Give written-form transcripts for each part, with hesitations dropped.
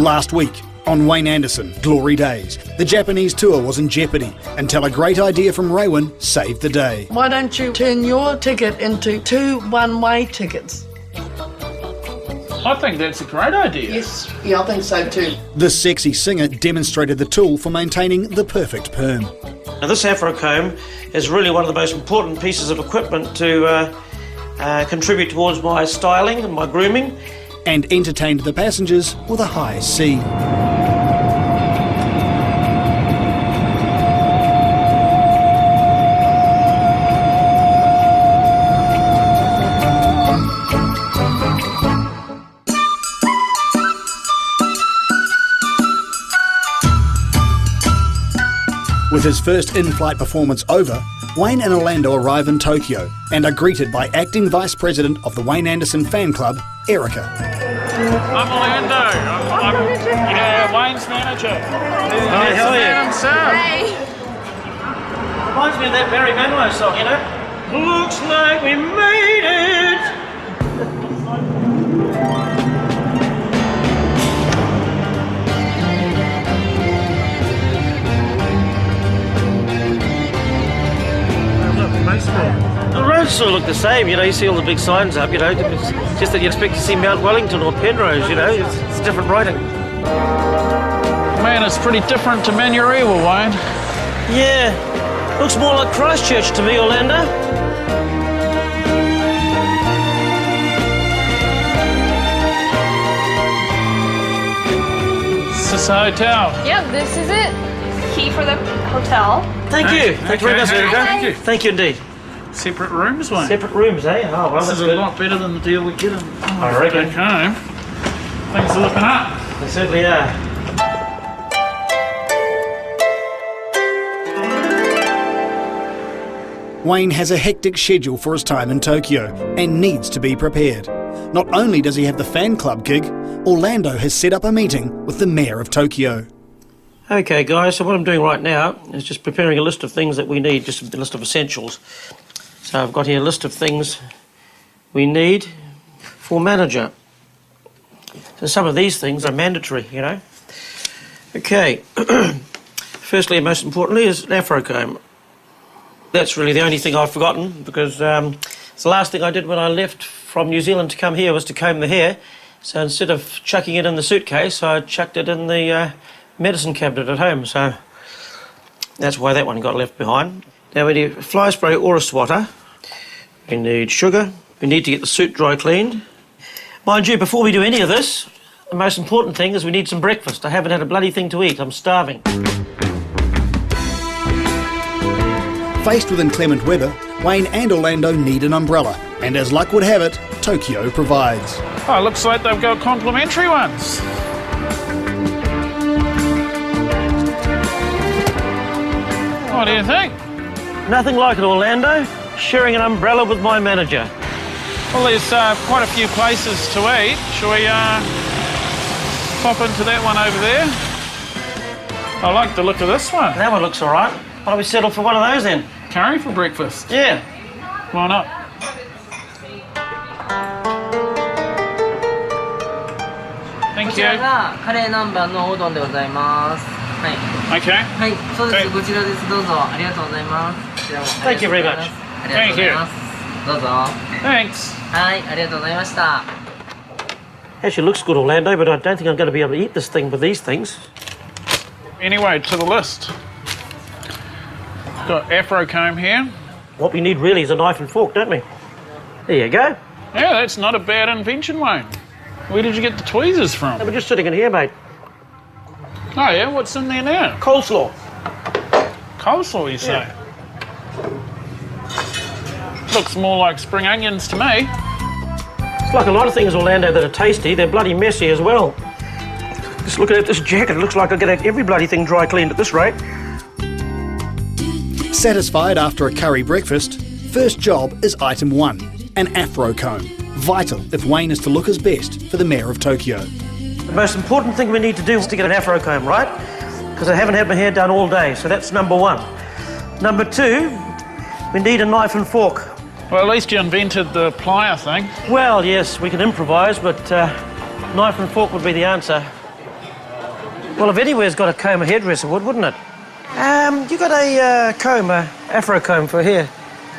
Last week, on Wayne Anderson, Glory Days, the Japanese tour was in jeopardy until a great idea from Raywin saved the day. Why don't you turn your ticket into 2 one-way tickets? I think that's a great idea. Yes, yeah, I think so too. The sexy singer demonstrated the tool for maintaining the perfect perm. Now, this afro comb is really one of the most important pieces of equipment to contribute towards my styling and my grooming. And entertained the passengers with a high C. With his first in-flight performance over, Wayne and Orlando arrive in Tokyo and are greeted by acting vice president of the Wayne Anderson fan club, Erica. I'm Orlando. I'm Wayne's manager. Hi, how are you? Hey. Reminds me of that Barry Manilow song, you know? Looks like we made it. The roads sort of look the same, you know, you see all the big signs up, you know, it's just that you expect to see Mount Wellington or Penrose, you know, it's different writing. Man, it's pretty different to Manurewa, Wayne. Yeah, looks more like Christchurch to me, Orlando. Is this a hotel? Yep, this is it. Key for the hotel. Thank you. Thank you very much, Erica. Thank you. Thank you indeed. Separate rooms, Wayne. Separate rooms, eh? Oh, well, This that's is a good. lot better than the deal we get in. I reckon. Okay. Things are looking up. They certainly are. Wayne has a hectic schedule for his time in Tokyo and needs to be prepared. Not only does he have the fan club gig, Orlando has set up a meeting with the mayor of Tokyo. Okay, guys, so what I'm doing right now is just preparing a list of things that we need, just a list of essentials. So I've got here a list of things we need for manager. So some of these things are mandatory, you know. Okay, firstly and most importantly is an afro comb. That's really the only thing I've forgotten because it's the last thing I did when I left from New Zealand to come here was to comb the hair. So instead of chucking it in the suitcase, I chucked it in the medicine cabinet at home, so that's why that one got left behind. Now we need fly spray or a swatter. We need sugar. We need to get the suit dry cleaned. Mind you, before we do any of this, the most important thing is we need some breakfast. I haven't had a bloody thing to eat. I'm starving. Faced with inclement weather, Wayne and Orlando need an umbrella, and as luck would have it, Tokyo provides. Oh, looks like they've got complimentary ones. What do you think? Nothing like it, Orlando. Sharing an umbrella with my manager. Well, there's quite a few places to eat. Shall we pop into that one over there? I like the look of this one. That one looks all right. Why don't we settle for one of those then? Curry for breakfast? Yeah. Why not? Thank こ you. ちらがカレー南蛮のおうどんでございます。はい。 Okay. はい、そうです。 Okay. こちらです。どうぞ。ありがとうございます。こちらも Thank you very much. ありがとうございます。どうぞ。 Thanks. はい、ありがとうございました。 Actually looks good, Orlando, but I don't think I'm going to be able to eat this thing with these things. Anyway, to the list. Got afro comb here. What we need really is a knife and fork, don't we? There you go. Yeah, that's not a bad invention, Wayne. Where did you get the tweezers from? They were just sitting in here, mate. Oh yeah, what's in there now? Coleslaw. Coleslaw, you say? Looks more like spring onions to me. It's like a lot of things, Orlando, that are tasty. They're bloody messy as well. Just looking at this jacket, it looks like I get every bloody thing dry cleaned at this rate. Satisfied after a curry breakfast, first job is item 1, an afro comb. Vital if Wayne is to look his best for the mayor of Tokyo. The most important thing we need to do is to get an afro comb, right? Because I haven't had my hair done all day, so that's number 1. Number 2, we need a knife and fork. Well, at least you invented the plier thing. Well, yes, we can improvise, but knife and fork would be the answer. Well, if anywhere's got a comb, a hairdresser would, wouldn't it? You got a comb, a afro comb for hair.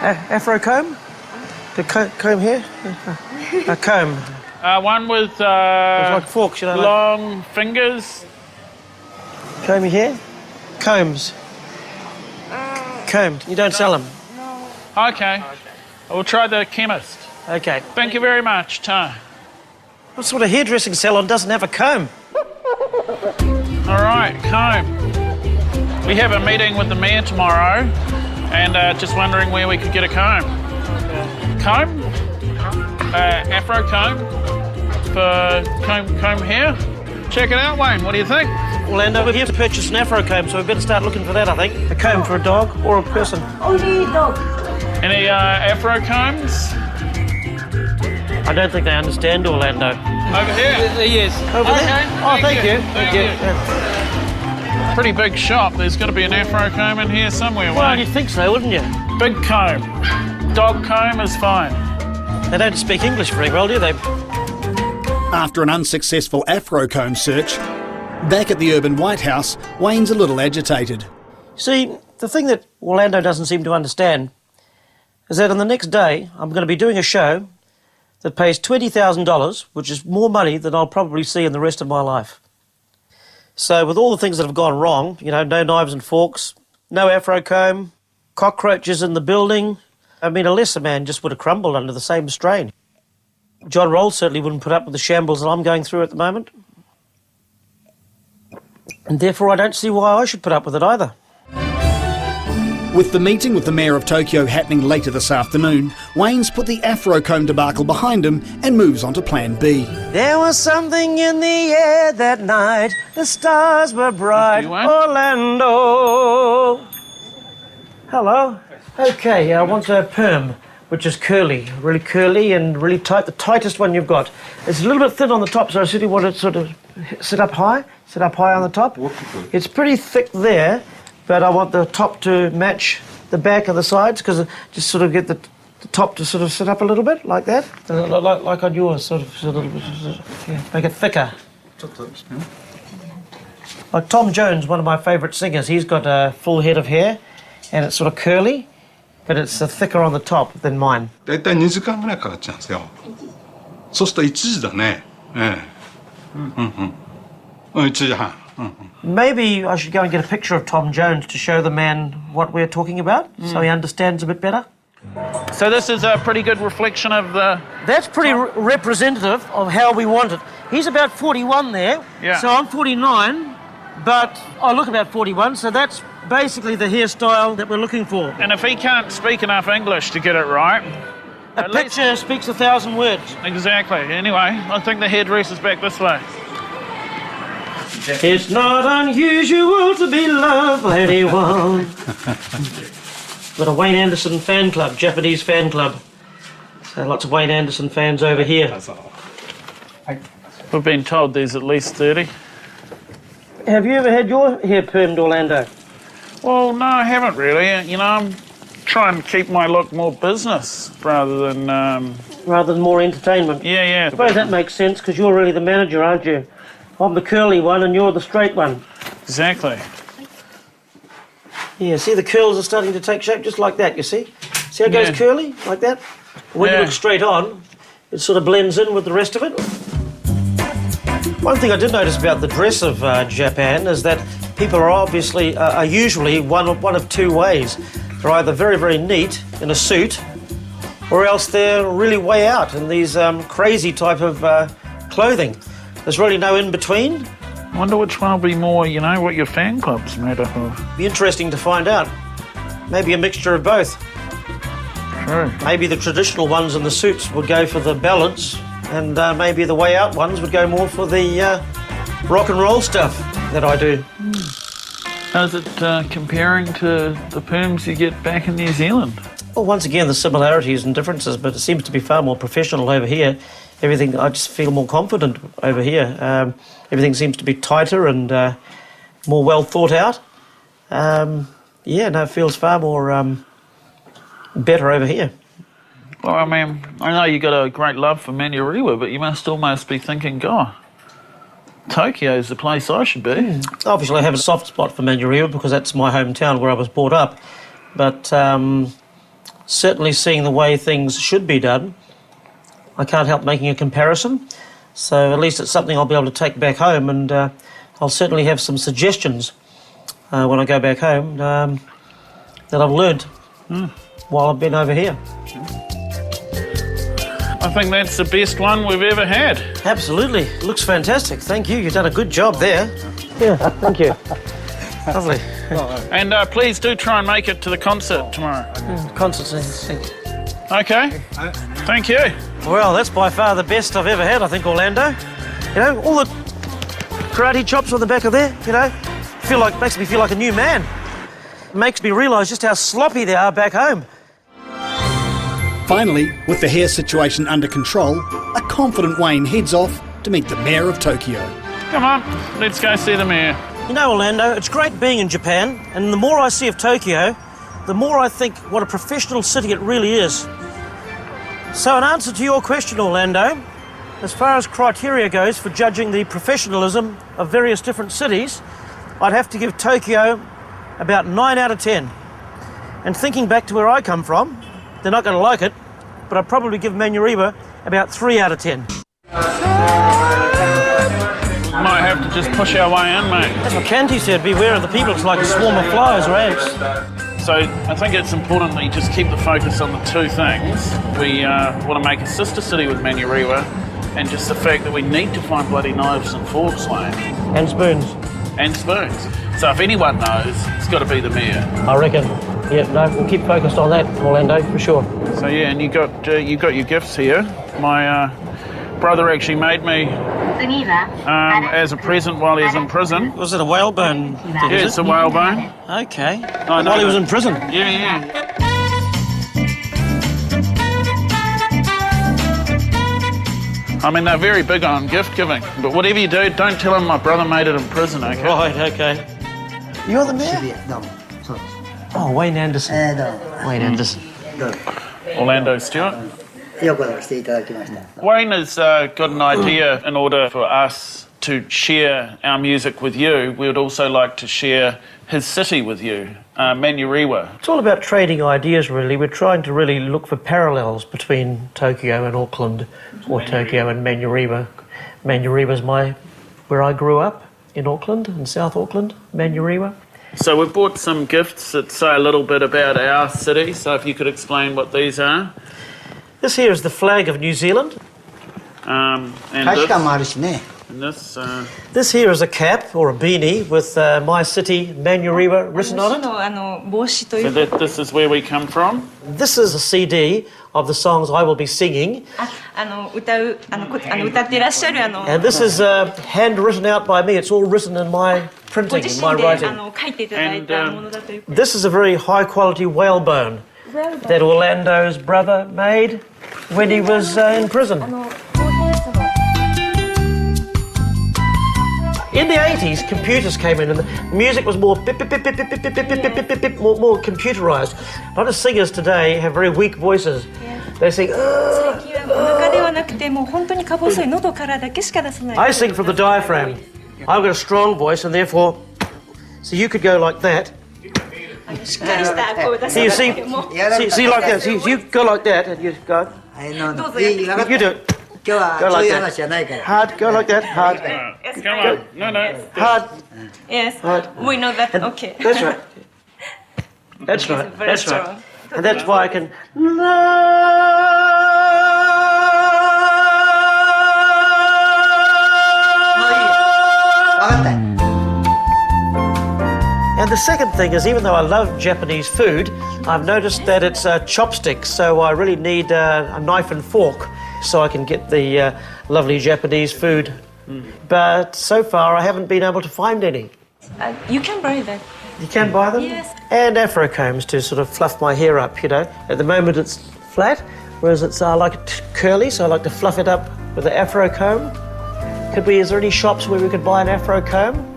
Afro comb? The comb hair? A comb. One with It's like forks, you know. long fingers. Comb your hair? Combs. Combed. You don't sell them? Okay. We'll try the chemist. Okay. Thank you very much, Ta. What sort of hairdressing salon doesn't have a comb? All right, comb. We have a meeting with the mayor tomorrow and just wondering where we could get a comb. Comb? Afro comb for comb hair. Check it out, Wayne. What do you think? Orlando, we're here to purchase an afro comb, so we better start looking for that, I think. A comb for a dog or a person. Only dog. Any afro combs? I don't think they understand Orlando. Over here? Yes. Over there? Oh, thank you. Thank you. Yeah. Pretty big shop. There's got to be an afro comb in here somewhere, Well, Wayne. you'd think so, wouldn't you? Big comb. Dog comb is fine. They don't speak English very well, do they? After an unsuccessful afro comb search, back at the urban White House, Wayne's a little agitated. See, the thing that Orlando doesn't seem to understand is that on the next day, I'm going to be doing a show that pays $20,000, which is more money than I'll probably see in the rest of my life. So with all the things that have gone wrong, you know, no knives and forks, no afro comb, cockroaches in the building, I mean, a lesser man just would have crumbled under the same strain. John Rolls certainly wouldn't put up with the shambles that I'm going through at the moment. And therefore I don't see why I should put up with it either. With the meeting with the Mayor of Tokyo happening later this afternoon, Wayne's put the afro comb debacle behind him and moves on to plan B. There was something in the air that night, the stars were bright, Orlando. Hello. Okay, I want a perm, which is really curly and really tight, the tightest one you've got. It's a little bit thin on the top, so I really want it sort of sit up high on the top. It's pretty thick there, but I want the top to match the back and the sides, because just sort of get the top to sort of sit up a little bit, like that. Like on yours, sort of yeah, make it thicker. Like Tom Jones, one of my favourite singers, he's got a full head of hair, and it's sort of curly, but it's thicker on the top than mine. だいたい2時間ぐらいかかっちゃうんですよ。そうすると1時だね。1時半。Maybe I should go and get a picture of Tom Jones to show the man what we're talking about, so he understands a bit better. So this is a pretty good reflection of the... That's pretty representative of how we want it. He's about 41 there, so I'm 49, but I look about 41, so that's basically the hairstyle that we're looking for. And if he can't speak enough English to get it right... A picture speaks 1,000 words. Exactly. Anyway, I think the hairdresser's back this way. It's not unusual to be loved by anyone. Got a Wayne Anderson fan club, Japanese fan club. So lots of Wayne Anderson fans over here. We've been told there's at least 30. Have you ever had your hair permed, Orlando? Well, no, I haven't really. You know, I'm trying to keep my look more business rather than... Rather than more entertainment? Yeah. I suppose that makes sense, because you're really the manager, aren't you? I'm the curly one and you're the straight one. Exactly. Yeah, see the curls are starting to take shape just like that, you see? See how it goes curly, like that? When you look straight on, it sort of blends in with the rest of it. One thing I did notice about the dress of Japan is that people are obviously, are usually one of two ways. They're either very, very neat in a suit, or else they're really way out in these crazy type of clothing. There's really no in-between. I wonder which one will be more, you know, what your fan club's made up of. Be interesting to find out. Maybe a mixture of both. True. Maybe the traditional ones in the suits would go for the ballads, and maybe the way out ones would go more for the rock and roll stuff that I do. How's it comparing to the perms you get back in New Zealand? Well, once again, the similarities and differences, but it seems to be far more professional over here. Everything, I just feel more confident over here. Everything seems to be tighter and more well thought out. It feels far more better over here. Well, I mean, I know you got a great love for Manurewa, but you must almost be thinking, God, Tokyo's the place I should be. Obviously, I have a soft spot for Manurewa because that's my hometown where I was brought up. But certainly seeing the way things should be done, I can't help making a comparison. So at least it's something I'll be able to take back home, and I'll certainly have some suggestions when I go back home that I've learnt while I've been over here. I think that's the best one we've ever had. Absolutely. It looks fantastic. Thank you. You've done a good job there. Yeah, thank you. Lovely. And please do try and make it to the concert tomorrow. Concerts. Okay. Thank you. Well, that's by far the best I've ever had, I think, Orlando. You know, all the karate chops on the back of there, you know, makes me feel like a new man. It makes me realise just how sloppy they are back home. Finally, with the hair situation under control, a confident Wayne heads off to meet the Mayor of Tokyo. Come on, let's go see the mayor. You know, Orlando, it's great being in Japan, and the more I see of Tokyo, the more I think what a professional city it really is. So in answer to your question, Orlando, as far as criteria goes for judging the professionalism of various different cities, I'd have to give Tokyo about 9 out of 10. And thinking back to where I come from, they're not going to like it, but I'd probably give Manurewa about 3 out of 10. Might have to just push our way in, mate. As McCanty said, beware of the people, it's like a swarm of flies or ants. So I think it's important that you just keep the focus on the two things. We want to make a sister city with Manurewa, and just the fact that we need to find bloody knives and forks, Wayne. And spoons. And spoons. So if anyone knows, it's got to be the mayor. I reckon. Yeah, no, we'll keep focused on that, Orlando, for sure. So yeah, and you got your gifts here. My brother actually made me as a present while he was in prison. Was it a whalebone? Yeah, it's a whalebone. Okay. While he was in prison? Yeah. I mean, they're very big on gift giving, but whatever you do, don't tell him my brother made it in prison, okay? Right, okay. You're the mayor? Oh, Wayne Anderson. Wayne Anderson. Orlando Stewart. Wayne has got an idea. In order for us to share our music with you, we would also like to share his city with you, Manurewa. It's all about trading ideas, really. We're trying to really look for parallels between Tokyo and Auckland, or Tokyo and Manurewa. Manurewa's where I grew up, in Auckland, in South Auckland, Manurewa. So we've bought some gifts that say a little bit about our city, so if you could explain what these are. This here is the flag of New Zealand. And this here is a cap or a beanie with my city, Manurewa, written on it. So this is where we come from. This is a CD of the songs I will be singing. And this is handwritten out by me. It's all written in my printing, in my writing. And this is a very high quality whalebone that Orlando's brother made when he was in prison. In the 80s, computers came in and the music was more more computerized. A lot of singers today have very weak voices. They sing, I sing from the diaphragm. I've got a strong voice and therefore, so you could go like that. See, like that. See, you go like that and you go. You do it. Go like that. Hard, go like that. Hard. Come on. No. Hard. Yes, hard. we know that, okay. That's right. That's right. That's right. And that's why I can. And the second thing is, even though I love Japanese food, I've noticed that it's chopsticks, so I really need a knife and fork so I can get the lovely Japanese food. But so far I haven't been able to find any. You can buy that. You can buy them? Yes. And afro combs to sort of fluff my hair up, you know. At the moment it's flat, whereas I like it curly, so I like to fluff it up with an afro comb. Is there any shops where we could buy an afro comb?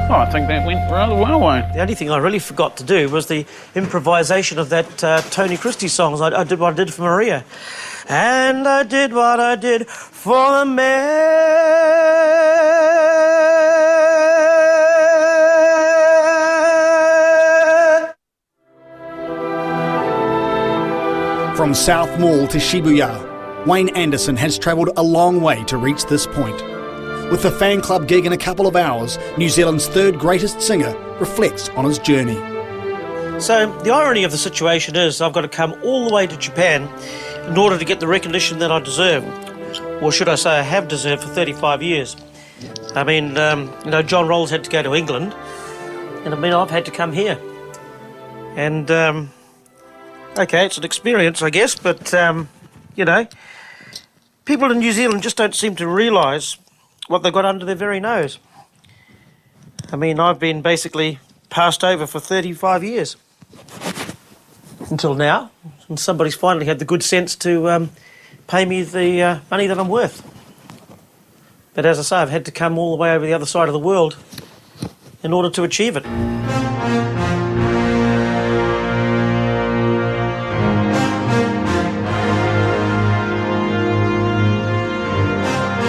Oh, I think that went rather well, Wayne. The only thing I really forgot to do was the improvisation of that Tony Christie songs I did for Maria. And I did what I did for the man. From South Mall to Shibuya, Wayne Anderson has travelled a long way to reach this point. With the fan club gig in a couple of hours, New Zealand's third greatest singer reflects on his journey. So the irony of the situation is I've got to come all the way to Japan in order to get the recognition that I deserve. Or should I say I have deserved for 35 years. I mean, you know, John Rolls had to go to England, and I mean, I've had to come here. And, okay, it's an experience, I guess, but, you know, people in New Zealand just don't seem to realise what they've got under their very nose. I mean, I've been basically passed over for 35 years. Until now, and somebody's finally had the good sense to pay me the money that I'm worth. But as I say, I've had to come all the way over the other side of the world in order to achieve it.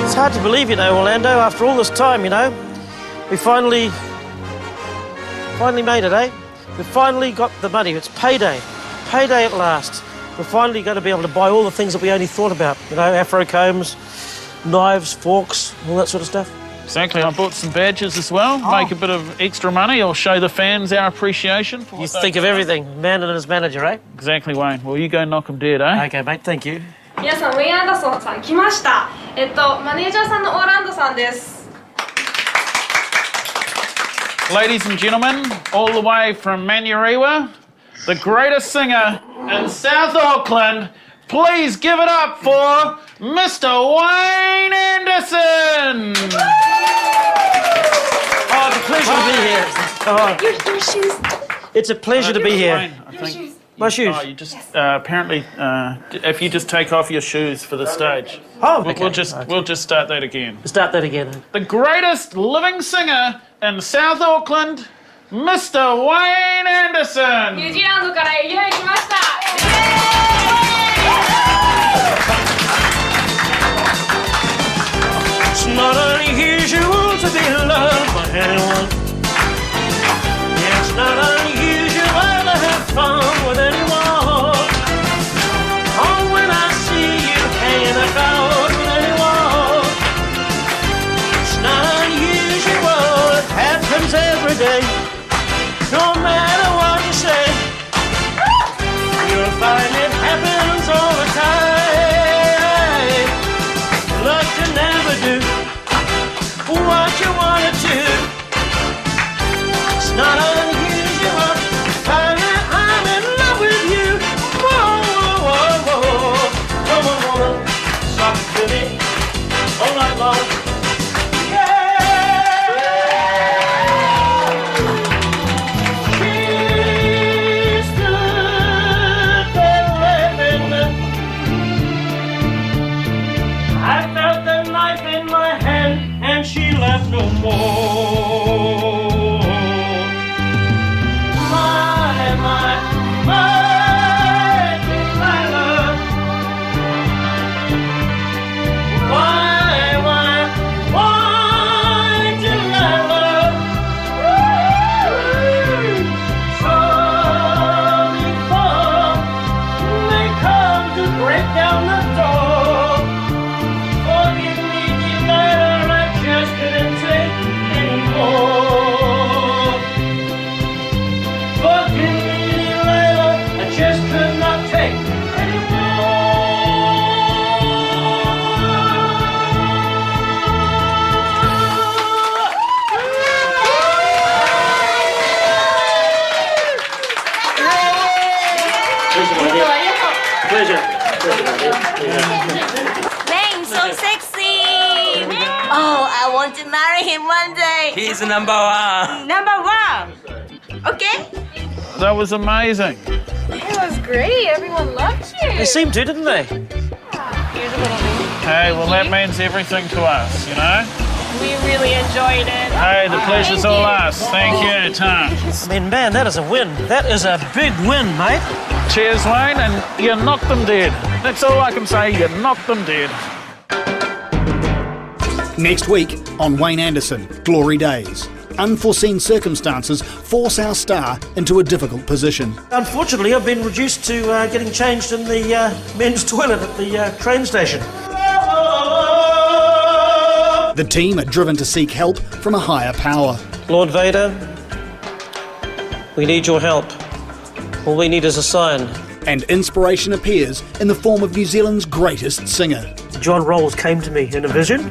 It's hard to believe, you know, Orlando, after all this time, you know, we finally made it, eh? We finally got the money. It's payday. Payday at last. We're finally going to be able to buy all the things that we only thought about. You know, afro combs, knives, forks, all that sort of stuff. Exactly. I bought some badges as well. Make a bit of extra money. I'll show the fans our appreciation. For You think of everything. Man and his manager, eh? Exactly, Wayne. Well, you go knock 'em dead, eh? Okay, mate. Thank you. 皆さん、ウェイン・アンダーソンさん来ました。マネージャーさんのオーランドさんです。 Ladies and gentlemen, all the way from Manurewa, the greatest singer in South Auckland, please give it up for Mr. Wayne Anderson! Oh, it's a pleasure to be here. Oh, Your shoes. it's a pleasure to be here. Wayne, I think. My shoes. Oh, you just apparently, if you just take off your shoes for the stage. Oh, We'll okay. just start that again. Start that again. The greatest living singer in South Auckland, Mr. Wayne Anderson. ニュージーランドからいよいよ来ました。 It's not unusual to be loved by anyone. It's not unusual to have fun with anyone. Oh, when I see you hanging about with anyone. It's not unusual, it happens every day. No matter what you say, you'll find it happens all the time. Luck to never do what you wanna do. It's not unusual. Find that I'm in love with you. Whoa, whoa, whoa, whoa. Come on, woman, talk to me all night long. Yeah. She stood there waiting. I felt the knife in my hand, and she left no more. My Delilah. Why, Delilah? So before they come to break down the door. Forgive me, Delilah, I just couldn't take anymore. Forgive me, Delilah, I just could not take anymore. Pleasure. Wayne, so sexy. Oh, I want to marry him one day. He's number one. Number one. Okay? That was amazing. It was great. Everyone loved you. They seemed to, didn't they? Here's a little bit. Hey, well, that means everything to us, you know? We really enjoyed it. Hey, the pleasure's all ours. Thank you, Tom. I mean, man, that is a win. That is a big win, mate. Cheers, Wayne, and you knocked them dead. That's all I can say, you knocked them dead. Next week on Wayne Anderson, Glory Days. Unforeseen circumstances force our star into a difficult position. Unfortunately, I've been reduced to getting changed in the men's toilet at the train station. The team are driven to seek help from a higher power. Lord Vader, we need your help. All we need is a sign. And inspiration appears in the form of New Zealand's greatest singer. John Rolls came to me in a vision